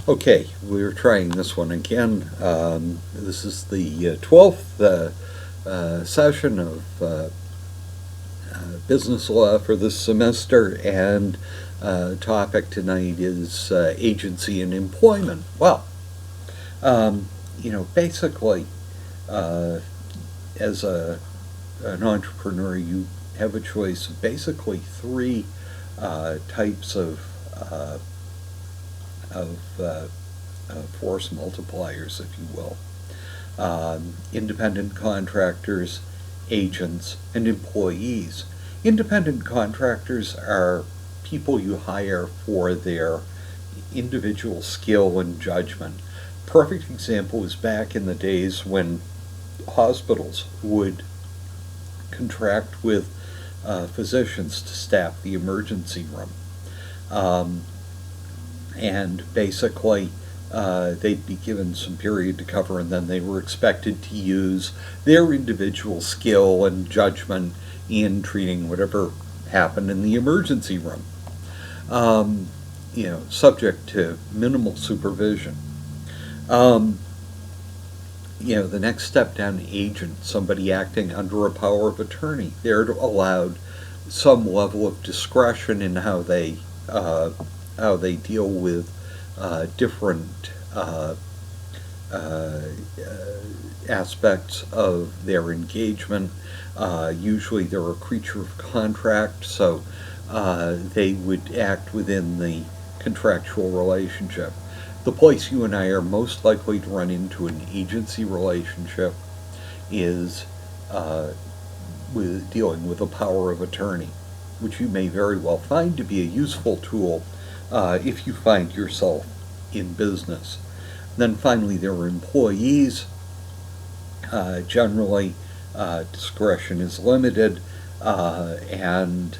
Okay, we're trying this one again. This is the 12th session of business law for this semester, and topic tonight is agency and employment. Well, basically, as an entrepreneur, you have a choice of basically three types of force multipliers, if you will. Independent contractors, agents, and employees. Independent contractors are people you hire for their individual skill and judgment. Perfect example is back in the days when hospitals would contract with physicians to staff the emergency room. And basically, they'd be given some period to cover, and then they were expected to use their individual skill and judgment in treating whatever happened in the emergency room, subject to minimal supervision. The next step down, agent, somebody acting under a power of attorney. They're allowed some level of discretion in how they deal with different aspects of their engagement. Usually they're a creature of contract, so they would act within the contractual relationship. The place you and I are most likely to run into an agency relationship is with dealing with a power of attorney, which you may very well find to be a useful tool if you find yourself in business. Then finally, there are employees. Generally, discretion is limited, and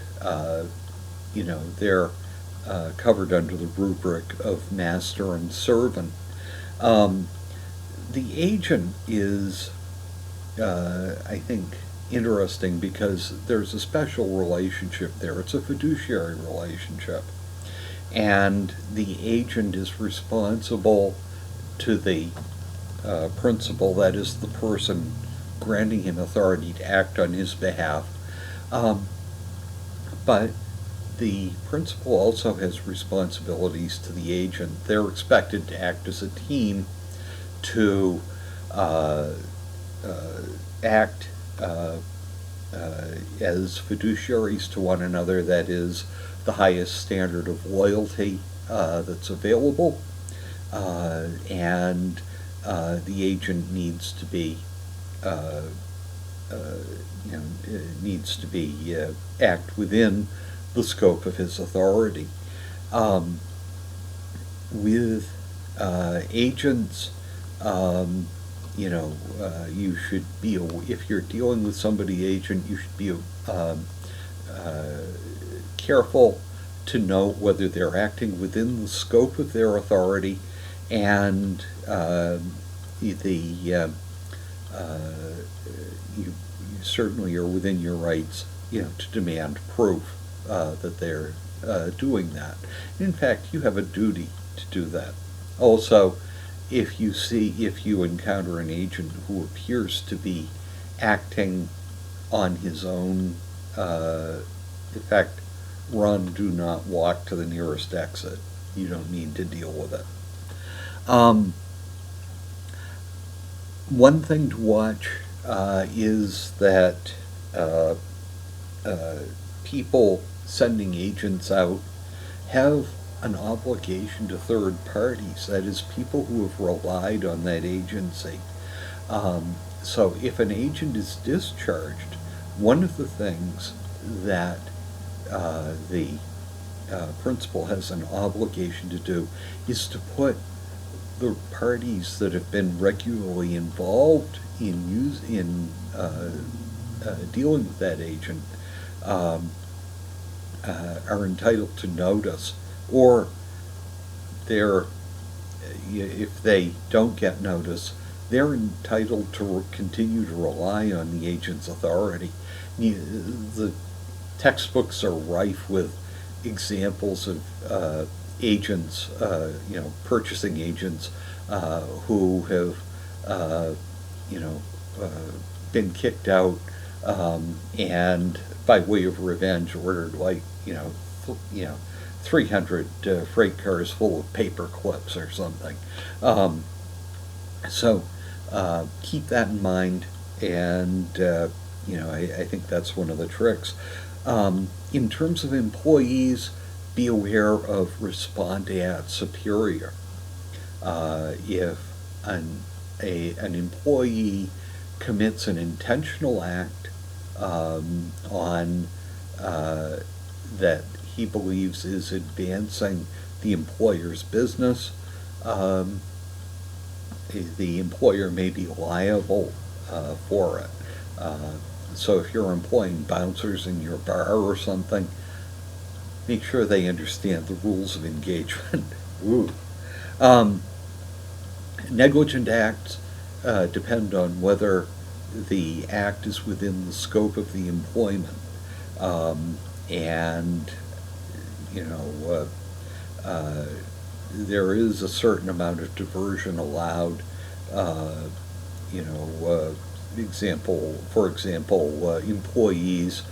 they're covered under the rubric of master and servant. The agent is, I think, interesting because there's a special relationship there. It's a fiduciary relationship. And the agent is responsible to the principal, that is the person granting him authority to act on his behalf. But the principal also has responsibilities to the agent. They're expected to act as a team to act as fiduciaries to one another, that is, the highest standard of loyalty that's available, and the agent needs to be act within the scope of his authority. With agents, you should be, if you're dealing with somebody agent, you should be careful to note whether they're acting within the scope of their authority, and you certainly are within your rights, to demand proof that they're doing that. In fact, you have a duty to do that. Also, if you encounter an agent who appears to be acting on his own, in fact, run, do not walk to the nearest exit. You don't need to deal with it. One thing to watch is that people sending agents out have an obligation to third parties, that is, people who have relied on that agency. So if an agent is discharged, one of the things that the principal has an obligation to do is to put the parties that have been regularly involved in dealing with that agent are entitled to notice, or if they don't get notice, they're entitled to continue to rely on the agent's authority. The textbooks are rife with examples of agents, purchasing agents who have, you know, uh, been kicked out, and by way of revenge ordered like, 300 freight cars full of paper clips or something. Um, so keep that in mind, and I think that's one of the tricks. In terms of employees, be aware of respondeat superior. If an employee commits an intentional act on that he believes is advancing the employer's business, um, the employer may be liable for it. So if you're employing bouncers in your bar or something, make sure they understand the rules of engagement. Ooh. Um, Negligent acts depend on whether the act is within the scope of the employment. And, you know, there is a certain amount of diversion allowed. Uh, for example, employees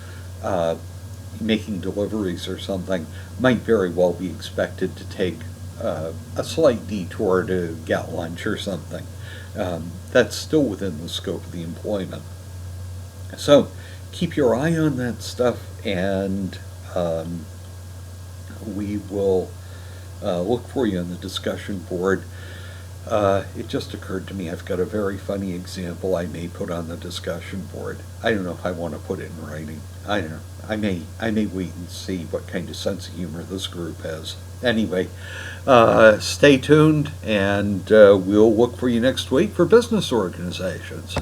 making deliveries or something might very well be expected to take a slight detour to get lunch or something. That's still within the scope of the employment. So keep your eye on that stuff, and we will look for you on the discussion board. It just occurred to me I've got a very funny example I may put on the discussion board. I don't know if I want to put it in writing. I don't know. I may wait and see what kind of sense of humor this group has. Anyway, stay tuned, and we'll look for you next week for business organizations.